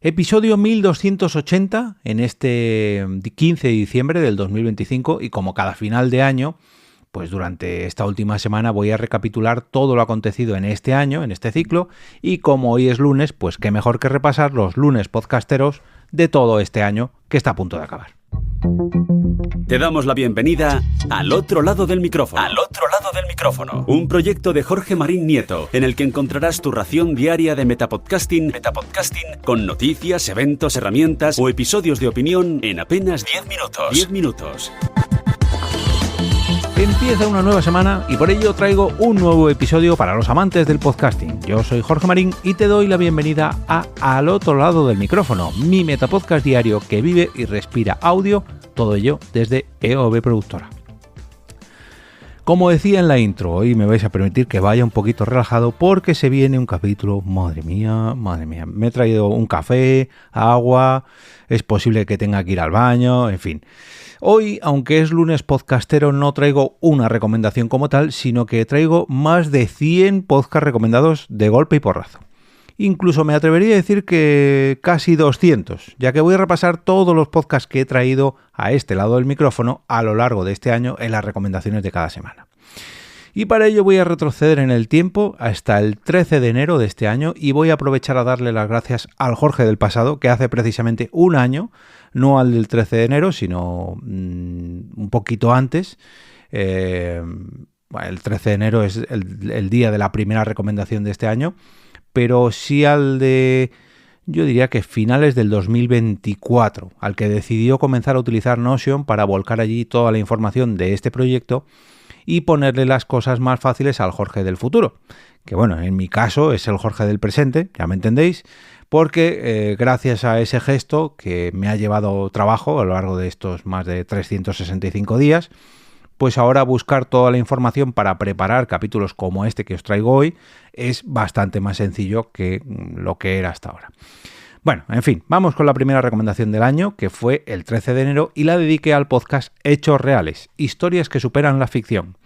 Episodio 1280 en este 15 de diciembre del 2025 y como cada final de año, pues durante esta última semana voy a recapitular todo lo acontecido en este año, en este ciclo, y como hoy es lunes, pues qué mejor que repasar los lunes podcasteros de todo este año que está a punto de acabar. Te damos la bienvenida al otro lado del micrófono. Al otro lado del micrófono. Un proyecto de Jorge Marín Nieto, en el que encontrarás tu ración diaria de metapodcasting con noticias, eventos, herramientas o episodios de opinión en apenas 10 minutos. 10 minutos. Empieza una nueva semana y por ello traigo un nuevo episodio para los amantes del podcasting. Yo soy Jorge Marín y te doy la bienvenida a Al otro lado del micrófono, mi metapodcast diario que vive y respira audio, todo ello desde EOB Productora. Como decía en la intro, hoy me vais a permitir que vaya un poquito relajado porque se viene un capítulo, madre mía, me he traído un café, agua, es posible que tenga que ir al baño, en fin. Hoy, aunque es lunes podcastero, no traigo una recomendación como tal, sino que traigo más de 100 podcasts recomendados de golpe y porrazo. Incluso me atrevería a decir que casi 200, ya que voy a repasar todos los podcasts que he traído a este lado del micrófono a lo largo de este año en las recomendaciones de cada semana. Y para ello voy a retroceder en el tiempo hasta el 13 de enero de este año y voy a aprovechar a darle las gracias al Jorge del pasado, que hace precisamente un año, no al del 13 de enero, sino un poquito antes. El 13 de enero es el día de la primera recomendación de este año, pero sí al de, yo diría que finales del 2024, al que decidió comenzar a utilizar Notion para volcar allí toda la información de este proyecto y ponerle las cosas más fáciles al Jorge del futuro, que bueno, en mi caso es el Jorge del presente, ya me entendéis, porque gracias a ese gesto que me ha llevado trabajo a lo largo de estos más de 365 días, pues ahora buscar toda la información para preparar capítulos como este que os traigo hoy es bastante más sencillo que lo que era hasta ahora. Bueno, en fin, vamos con la primera recomendación del año, que fue el 13 de enero, y la dediqué al podcast Hechos Reales, historias que superan la ficción.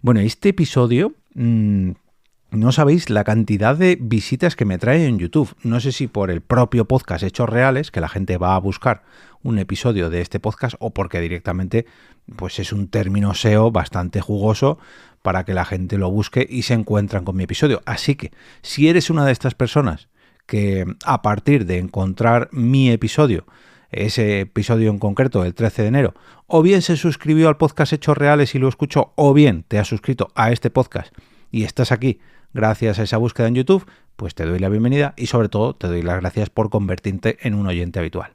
Bueno, este episodio, no sabéis la cantidad de visitas que me trae en YouTube. No sé si por el propio podcast Hechos Reales, que la gente va a buscar un episodio de este podcast, o porque directamente pues es un término SEO bastante jugoso para que la gente lo busque y se encuentran con mi episodio. Así que, si eres una de estas personas que a partir de encontrar mi episodio, ese episodio en concreto del 13 de enero, o bien se suscribió al podcast Hechos Reales y lo escuchó, o bien te has suscrito a este podcast y estás aquí gracias a esa búsqueda en YouTube, pues te doy la bienvenida y sobre todo te doy las gracias por convertirte en un oyente habitual.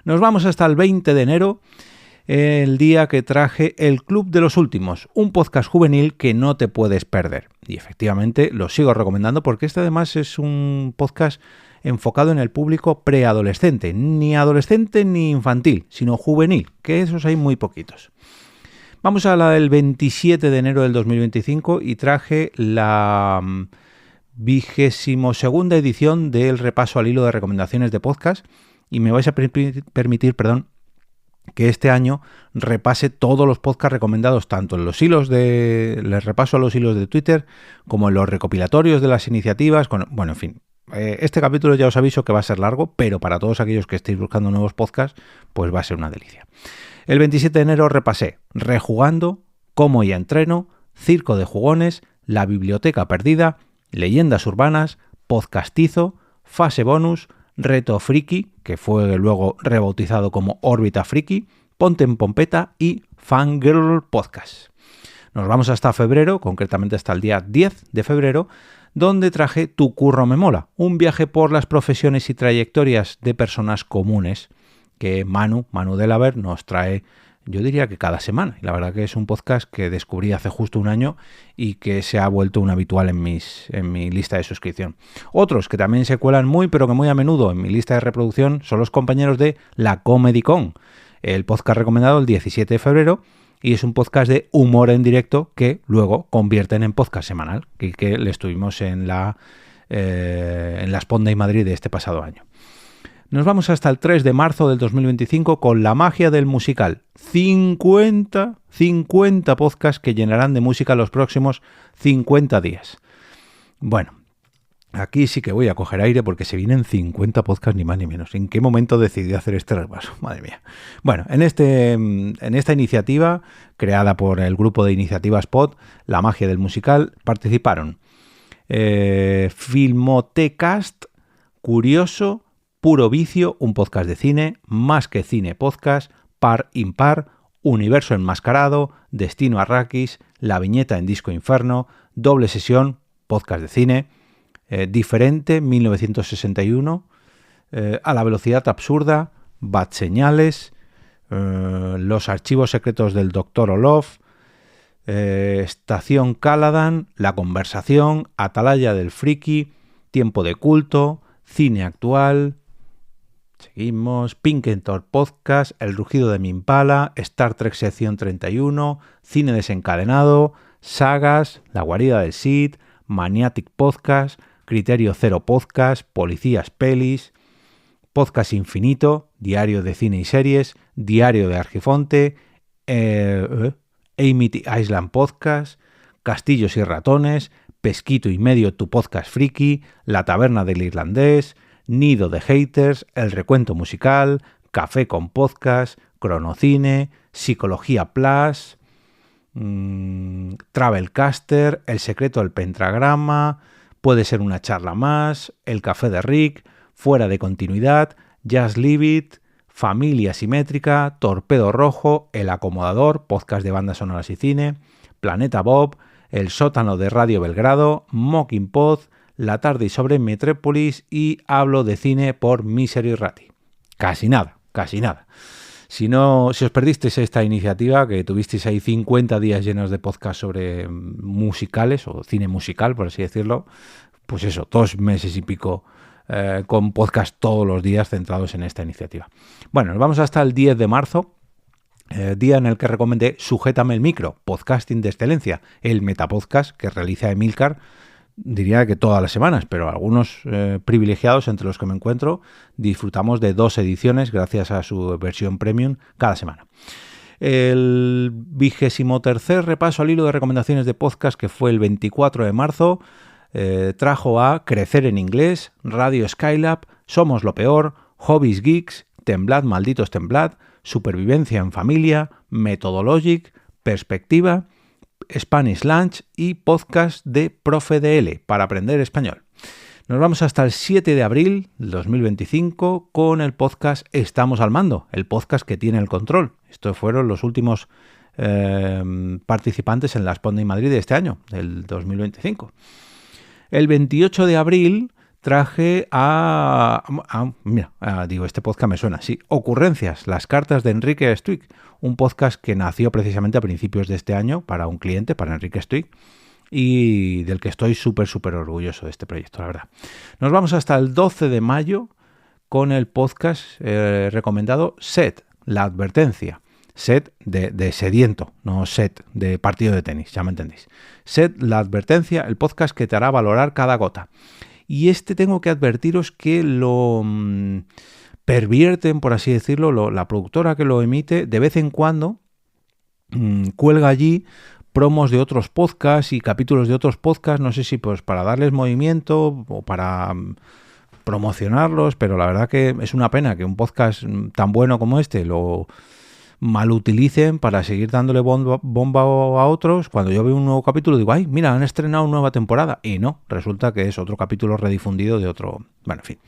Nos vamos hasta el 20 de enero, el día que traje El Club de los Últimos, un podcast juvenil que no te puedes perder. Y efectivamente lo sigo recomendando porque este además es un podcast enfocado en el público preadolescente, ni adolescente ni infantil, sino juvenil, que esos hay muy poquitos. Vamos a la del 27 de enero del 2025 y traje la 22ª edición del repaso al hilo de recomendaciones de podcast y me vais a permitir, que este año repase todos los podcasts recomendados tanto en los hilos les repaso a los hilos de Twitter como en los recopilatorios de las iniciativas, bueno, en fin. Este capítulo ya os aviso que va a ser largo, pero para todos aquellos que estéis buscando nuevos podcasts, pues va a ser una delicia. El 27 de enero repasé Rejugando, Cómo ya entreno, Circo de Jugones, La Biblioteca Perdida, Leyendas Urbanas, Podcastizo, Fase Bonus, Reto Friki, que fue luego rebautizado como Órbita Friki, Ponte en Pompeta y Fangirl Podcast. Nos vamos hasta febrero, concretamente hasta el día 10 de febrero, donde traje Tu curro me mola, un viaje por las profesiones y trayectorias de personas comunes que Manu Delaver nos trae, yo diría que cada semana. Y la verdad que es un podcast que descubrí hace justo un año y que se ha vuelto un habitual en mi lista de suscripción. Otros que también se cuelan pero que muy a menudo en mi lista de reproducción son los compañeros de La Comedy Con, el podcast recomendado el 17 de febrero, y es un podcast de humor en directo que luego convierten en podcast semanal, que le estuvimos en la Sponday Madrid de este pasado año. Nos vamos hasta el 3 de marzo del 2025 con La magia del musical. 50 podcasts que llenarán de música los próximos 50 días. Bueno, Aquí sí que voy a coger aire porque se vienen 50 podcasts ni más ni menos. ¿En qué momento decidí hacer este repaso? Madre mía. Bueno, en esta iniciativa, creada por el grupo de iniciativas POD, La Magia del Musical, participaron Filmotecast, Curioso, Puro Vicio, un podcast de cine, Más que Cine Podcast, Par Impar, Universo Enmascarado, Destino Arrakis, La Viñeta en Disco Inferno, Doble Sesión, podcast de cine, Diferente, 1961, A la Velocidad Absurda, Bad Señales, Los Archivos Secretos del Dr. Olof, Estación Caladan, La Conversación, Atalaya del Friki, Tiempo de Culto, Cine Actual, seguimos, Pinkentor Podcast, El Rugido de mi Impala, Star Trek Sección 31, Cine Desencadenado, Sagas, La Guarida del Sith, Maniatic Podcast, Criterio Cero Podcast, Policías Pelis, Podcast Infinito, Diario de Cine y Series, Diario de Argifonte, Amity Island Podcast, Castillos y Ratones, Pesquito y Medio, tu podcast friki, La Taberna del Irlandés, Nido de Haters, El Recuento Musical, Café con Podcast, Cronocine, Psicología Plus, Travelcaster, El Secreto del Pentagrama, Puede ser una charla más, El Café de Rick, Fuera de Continuidad, Just Leave It, Familia Simétrica, Torpedo Rojo, El Acomodador, podcast de bandas sonoras y cine, Planeta Bob, El Sótano de Radio Belgrado, Mocking Pod, La Tarde y sobre Metrópolis y Hablo de Cine por Misery Ratti. Casi nada, casi nada. Si os perdisteis esta iniciativa, que tuvisteis ahí 50 días llenos de podcast sobre musicales o cine musical, por así decirlo, pues eso, 2 meses y pico con podcast todos los días centrados en esta iniciativa. Bueno, nos vamos hasta el 10 de marzo, día en el que recomendé Sujétame el Micro, podcasting de excelencia, el metapodcast que realiza Emilcar, diría que todas las semanas, pero algunos privilegiados entre los que me encuentro disfrutamos de 2 ediciones gracias a su versión premium cada semana. El 23º repaso al hilo de recomendaciones de podcast, que fue el 24 de marzo, trajo a Crecer en Inglés, Radio Skylab, Somos lo Peor, Hobbies Geeks, Temblad, Malditos Temblad, Supervivencia en Familia, Methodologic, Perspectiva, Spanish Lunch y podcast de Profe DL para aprender español. Nos vamos hasta el 7 de abril del 2025 con el podcast Estamos al Mando, el podcast que tiene el control. Estos fueron los últimos participantes en la Sponding Madrid de este año, del 2025. El 28 de abril traje este podcast me suena, sí, Ocurrencias, las cartas de Enrique Stuick, un podcast que nació precisamente a principios de este año para un cliente, para Enrique Stuick, y del que estoy súper orgulloso de este proyecto, la verdad. Nos vamos hasta el 12 de mayo con el podcast recomendado Set, la advertencia. Set de sediento, no set de partido de tenis, ya me entendéis. Set, la advertencia, el podcast que te hará valorar cada gota. Y tengo que advertiros que lo pervierten, por así decirlo, la productora que lo emite, de vez en cuando cuelga allí promos de otros podcasts y capítulos de otros podcasts, no sé si pues para darles movimiento o para promocionarlos, pero la verdad que es una pena que un podcast tan bueno como este lo malutilicen para seguir dándole bomba a otros. Cuando yo veo un nuevo capítulo digo, ay, mira, han estrenado una nueva temporada, y no, resulta que es otro capítulo redifundido de otro, bueno, en fin.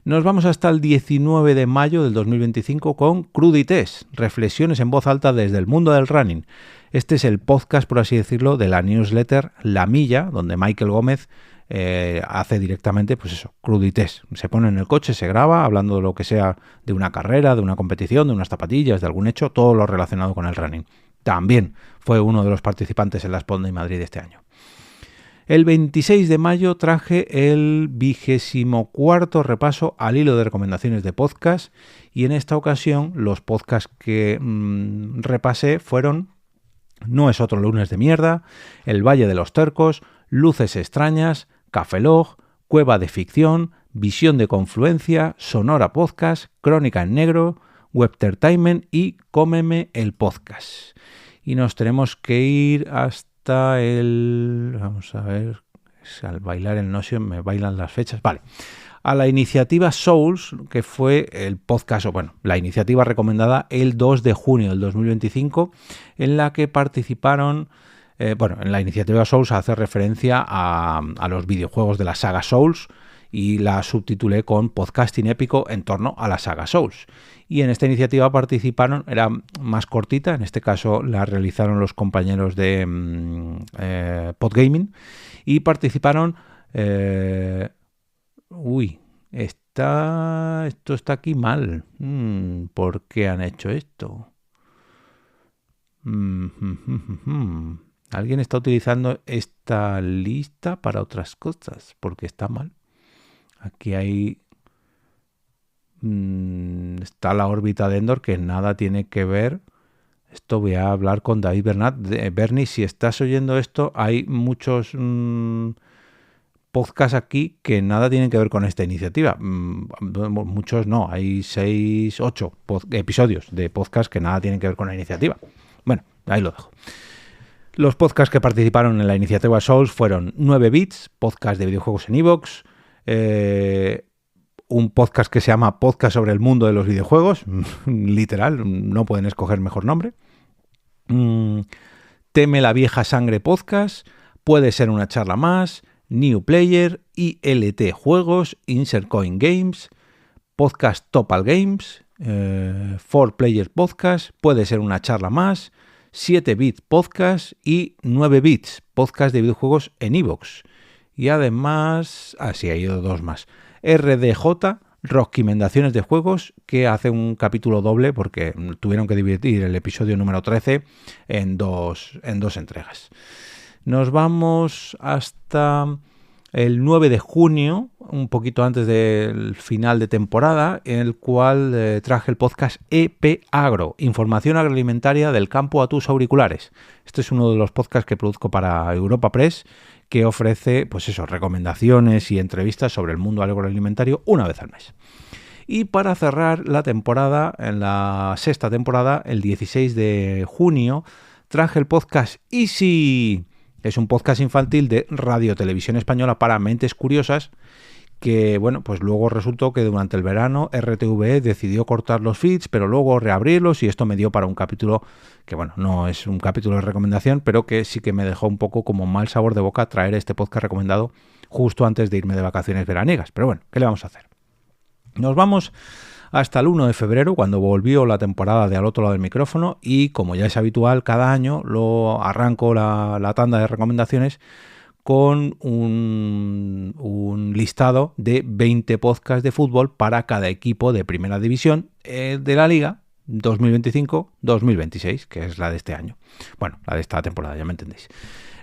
Nos vamos hasta el 19 de mayo del 2025 con Crudités, reflexiones en voz alta desde el mundo del running. Este es el podcast, por así decirlo, de la newsletter La Milla, donde Michael Gómez hace directamente, pues eso, Crudités. Se pone en el coche, se graba, hablando de lo que sea, de una carrera, de una competición, de unas zapatillas, de algún hecho, todo lo relacionado con el running. También fue uno de los participantes en la Sponding Madrid este año. El 26 de mayo traje el 24º repaso al hilo de recomendaciones de podcast, y en esta ocasión los podcasts que repasé fueron No es otro lunes de mierda, El Valle de los Tercos, Luces extrañas, Cafelog, Cueva de Ficción, Visión de Confluencia, Sonora Podcast, Crónica en Negro, Webtertainment y Cómeme el Podcast. Y nos tenemos que ir hasta el... Vamos a ver... Al bailar el Notion me bailan las fechas. Vale. A la iniciativa Souls, que fue el podcast, la iniciativa recomendada el 2 de junio del 2025, en la que participaron. En la iniciativa Souls hace referencia a los videojuegos de la saga Souls y la subtitulé con Podcasting épico en torno a la saga Souls. Y en esta iniciativa participaron, era más cortita, en este caso la realizaron los compañeros de Podgaming y participaron... esto está aquí mal. ¿Por qué han hecho esto? Alguien está utilizando esta lista para otras cosas, porque está mal. Aquí hay... está la órbita de Endor, que nada tiene que ver. Esto voy a hablar con David Bernat. Bernie, si estás oyendo esto, hay muchos podcasts aquí que nada tienen que ver con esta iniciativa. Muchos no, hay 8 episodios de podcast que nada tienen que ver con la iniciativa. Bueno, ahí lo dejo. Los podcasts que participaron en la iniciativa Souls fueron 9 Bits, podcast de videojuegos en iVoox, un podcast que se llama Podcast sobre el mundo de los videojuegos, literal, no pueden escoger mejor nombre. Teme la vieja sangre podcast, Puede ser una charla más, New Player, ILT Juegos, Insert Coin Games, Podcast Topal Games, 4Player Podcast, Puede ser una charla más, 7 Bits Podcast y 9 Bits Podcast de videojuegos en iVoox. Y además, sí, hay 2 más. RDJ, Recomendaciones de Juegos, que hace un capítulo doble porque tuvieron que dividir el episodio número 13 en dos entregas. Nos vamos hasta el 9 de junio, un poquito antes del final de temporada, en el cual traje el podcast EP Agro, Información Agroalimentaria del campo a tus auriculares. Este es uno de los podcasts que produzco para Europa Press, que ofrece, recomendaciones y entrevistas sobre el mundo agroalimentario una vez al mes. Y para cerrar la temporada, en la 6ª temporada, el 16 de junio, traje el podcast Easy. Es un podcast infantil de Radio Televisión Española para mentes curiosas que, luego resultó que durante el verano RTVE decidió cortar los feeds, pero luego reabrirlos y esto me dio para un capítulo que, no es un capítulo de recomendación, pero que sí que me dejó un poco como mal sabor de boca traer este podcast recomendado justo antes de irme de vacaciones veraniegas. Pero bueno, ¿qué le vamos a hacer? Nos vamos hasta el 1 de febrero, cuando volvió la temporada de Al otro lado del micrófono, y como ya es habitual, cada año lo arranco la tanda de recomendaciones con un listado de 20 podcasts de fútbol para cada equipo de primera división de la Liga 2025-2026, que es la de este año. Bueno, la de esta temporada, ya me entendéis.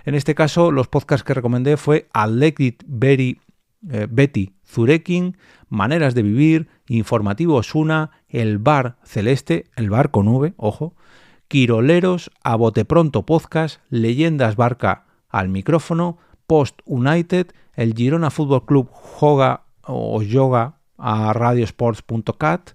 En este caso, los podcasts que recomendé fue Athletic Betty Zurekin, Maneras de Vivir, Informativo Osuna, El Bar Celeste, El Bar con V, ojo, Quiroleros, A Bote Pronto Podcast, Leyendas Barca al micrófono, Post United, el Girona Fútbol Club Yoga a radiosports.cat,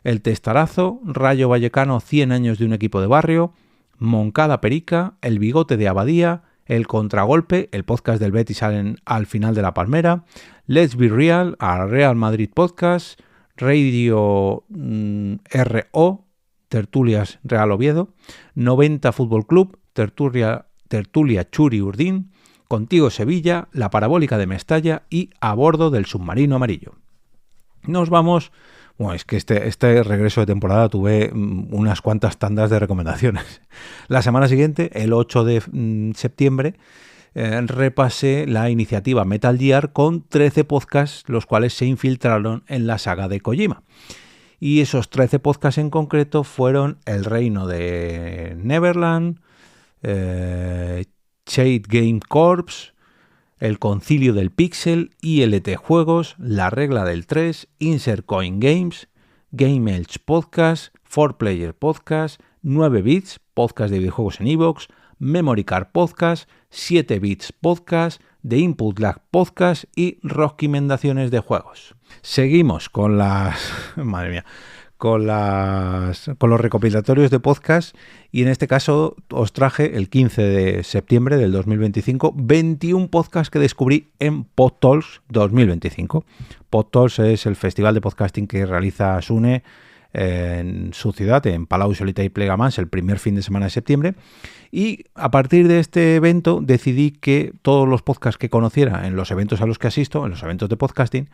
El Testarazo, Rayo Vallecano 100 años de un equipo de barrio, Moncada Perica, El Bigote de Abadía, El Contragolpe, el podcast del Betis al final de la palmera, Let's Be Real, a Real Madrid Podcast, Radio RO, Tertulias Real Oviedo, 90 Fútbol Club, Tertulia Churi Urdín, Contigo Sevilla, La Parabólica de Mestalla y A Bordo del Submarino Amarillo. Nos vamos... Bueno, es que este regreso de temporada tuve unas cuantas tandas de recomendaciones. La semana siguiente, el 8 de septiembre, repasé la iniciativa Metal Gear con 13 podcasts, los cuales se infiltraron en la saga de Kojima. Y esos 13 podcasts en concreto fueron El Reino de Neverland, Shade Game Corps, El Concilio del Pixel, ILT Juegos, La Regla del 3, Insert Coin Games, Game Elch Podcast, 4Player Podcast, 9 Bits, podcast de videojuegos en iVoox, Memory Card Podcast, 7 Bits Podcast, The Input Lag Podcast y Recomendaciones de Juegos. Seguimos con las... Madre mía. con los recopilatorios de podcast, y en este caso os traje el 15 de septiembre del 2025 21 podcasts que descubrí en PodTalks 2025. PodTalks es el festival de podcasting que realiza Sune en su ciudad, en Palau Solità i Plegamans, el primer fin de semana de septiembre, y a partir de este evento decidí que todos los podcasts que conociera en los eventos a los que asisto, en los eventos de podcasting,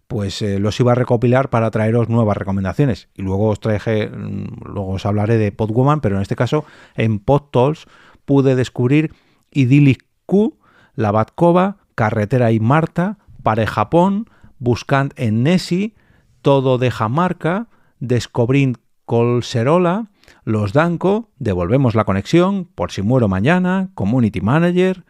pues los iba a recopilar para traeros nuevas recomendaciones. Y luego os hablaré de Podwoman, pero en este caso en PodTalks pude descubrir Idyllic Q, La Batkova, Carretera y Marta, Pare Japón, Buscant en Nessie, Todo deja marca, Descobrint Colserola, Los Danco, Devolvemos la conexión, Por si muero mañana, Community Manager,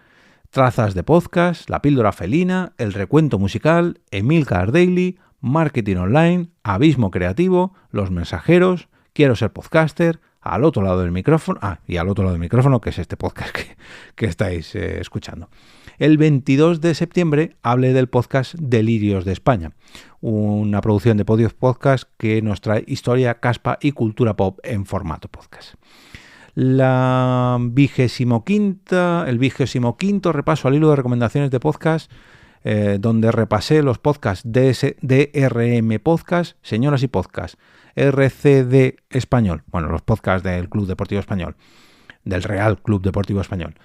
Trazas de podcast, La píldora felina, El recuento musical, Emilcar Daily, Marketing online, Abismo creativo, Los mensajeros, Quiero ser podcaster, Al otro lado del micrófono, y Al otro lado del micrófono, que es este podcast que estáis escuchando. El 22 de septiembre hablé del podcast Delirios de España, una producción de Podium Podcast que nos trae historia, caspa y cultura pop en formato podcast. El 25º repaso al hilo de recomendaciones de podcast, donde repasé los podcasts DRM Podcast, Señoras y Podcast, RCD Español, bueno, los podcasts del Club Deportivo Español, del Real Club Deportivo Español,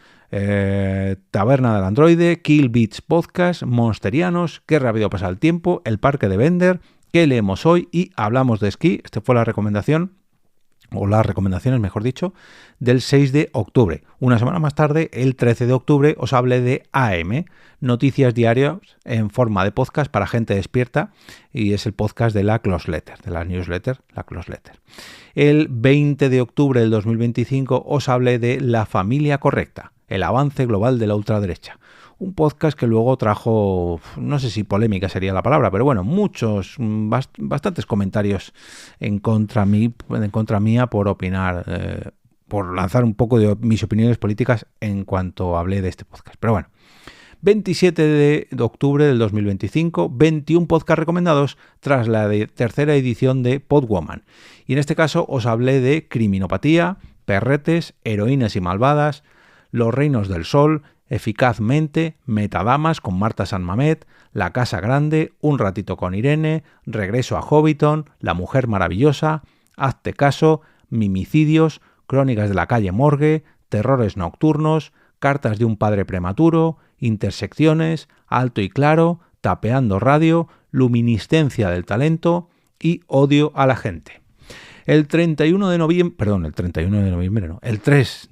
Taberna del Androide, Kill Beats Podcast, Monsterianos, Qué rápido pasa el tiempo, El Parque de Bender, ¿Qué leemos hoy? Y Hablamos de esquí. Esta fue la recomendación, o las recomendaciones, mejor dicho, del 6 de octubre. Una semana más tarde, el 13 de octubre, os hablé de AM, noticias diarias en forma de podcast para gente despierta, y es el podcast de la Close Letter, de la newsletter, la Close Letter. El 20 de octubre del 2025 os hablé de La familia correcta, el avance global de la ultraderecha. Un podcast que luego trajo, no sé si polémica sería la palabra, pero bueno, bastantes comentarios en contra mía por opinar, por lanzar un poco de mis opiniones políticas en cuanto hablé de este podcast. Pero bueno, 27 de octubre del 2025, 21 podcasts recomendados tras la tercera edición de Podwoman. Y en este caso os hablé de Criminopatía, Perretes, Heroínas y Malvadas, Los Reinos del Sol, Eficazmente, Metadamas con Marta San Mamet, La Casa Grande, Un ratito con Irene, Regreso a Hobbiton, La Mujer Maravillosa, Hazte Caso, Mimicidios, Crónicas de la Calle Morgue, Terrores Nocturnos, Cartas de un Padre Prematuro, Intersecciones, Alto y Claro, Tapeando Radio, Luminiscencia del Talento y Odio a la Gente. El 3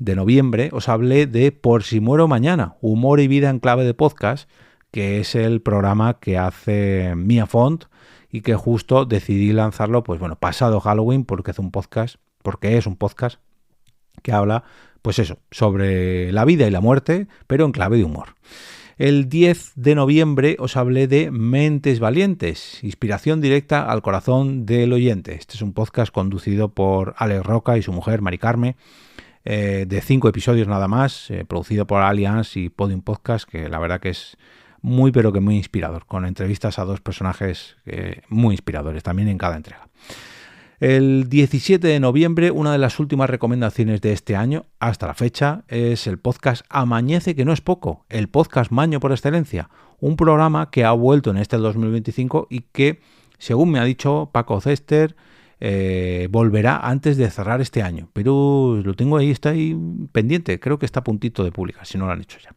de noviembre os hablé de Por si muero mañana, humor y vida en clave de podcast, que es el programa que hace Mia Font y que justo decidí lanzarlo, pues bueno, pasado Halloween, porque es un podcast que habla, pues eso, sobre la vida y la muerte, pero en clave de humor. El 10 de noviembre os hablé de Mentes Valientes, inspiración directa al corazón del oyente. Este es un podcast conducido por Alex Roca y su mujer, Mari Carme, de 5 episodios nada más, producido por Allianz y Podium Podcast, que la verdad que es muy pero que muy inspirador, con entrevistas a dos personajes muy inspiradores también en cada entrega. El 17 de noviembre, una de las últimas recomendaciones de este año, hasta la fecha, es el podcast Amañece, que no es poco, el podcast maño por excelencia, un programa que ha vuelto en este 2025 y que, según me ha dicho Paco Cester, volverá antes de cerrar este año. Pero lo tengo ahí, está ahí pendiente, creo que está a puntito de publicar, si no lo han hecho ya.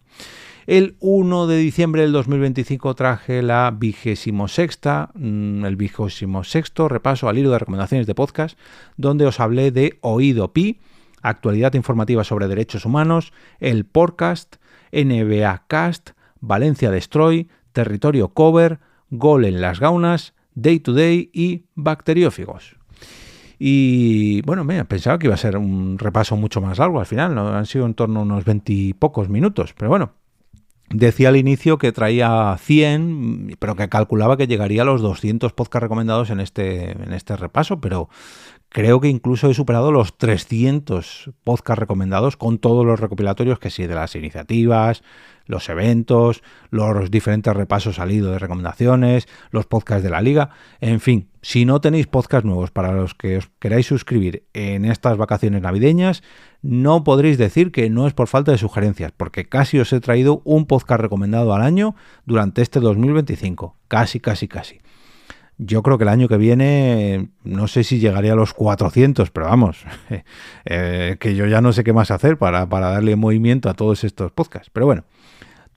El 1 de diciembre del 2025 traje el 26º repaso al hilo de recomendaciones de podcast, donde os hablé de Oído Pi, actualidad informativa sobre derechos humanos, el podcast, NBA Cast, Valencia Destroy, Territorio Cover, Gol en las Gaunas, Day to Day y Bacteriófagos. Y bueno, pensaba que iba a ser un repaso mucho más largo al final, ¿no? Han sido en torno a unos 20 y pocos minutos, pero bueno. Decía al inicio que traía 100, pero que calculaba que llegaría a los 200 podcasts recomendados en este repaso, pero creo que incluso he superado los 300 podcasts recomendados con todos los recopilatorios, que sí, de las iniciativas, los eventos, los diferentes repasos al hilo de recomendaciones, los podcasts de la liga, en fin. Si no tenéis podcasts nuevos para los que os queráis suscribir en estas vacaciones navideñas, no podréis decir que no es por falta de sugerencias, porque casi os he traído un podcast recomendado al año durante este 2025. Casi. Yo creo que el año que viene, no sé si llegaría a los 400, pero vamos, que yo ya no sé qué más hacer para darle movimiento a todos estos podcasts. Pero bueno,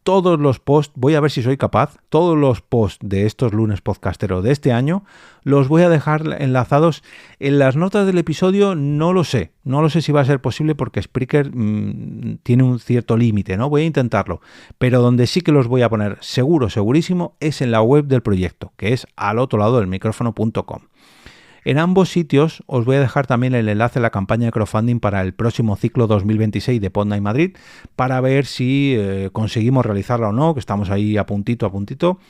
todos los posts, voy a ver si soy capaz, todos los posts de estos lunes podcasteros de este año los voy a dejar enlazados en las notas del episodio. No lo sé si va a ser posible porque Spreaker tiene un cierto límite, ¿no? Voy a intentarlo, pero donde sí que los voy a poner segurísimo es en la web del proyecto, que es alotroladodelmicrofono.com. En ambos sitios os voy a dejar también el enlace a la campaña de crowdfunding para el próximo ciclo 2026 de Pod Night Madrid para ver si conseguimos realizarla o no, que estamos ahí a puntito.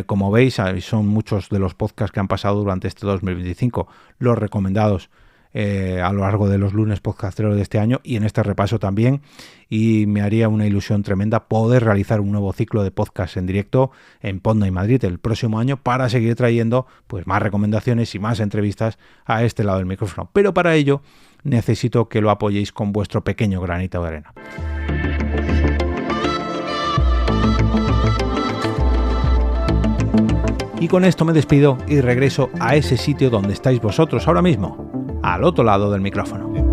Como veis, son muchos de los podcasts que han pasado durante este 2025 los recomendados a lo largo de los lunes podcasteros de este año y en este repaso también, y me haría una ilusión tremenda poder realizar un nuevo ciclo de podcast en directo en Pod Night Madrid el próximo año para seguir trayendo pues más recomendaciones y más entrevistas a este lado del micrófono, pero para ello necesito que lo apoyéis con vuestro pequeño granito de arena. Y con esto me despido y regreso a ese sitio donde estáis vosotros ahora mismo, al otro lado del micrófono.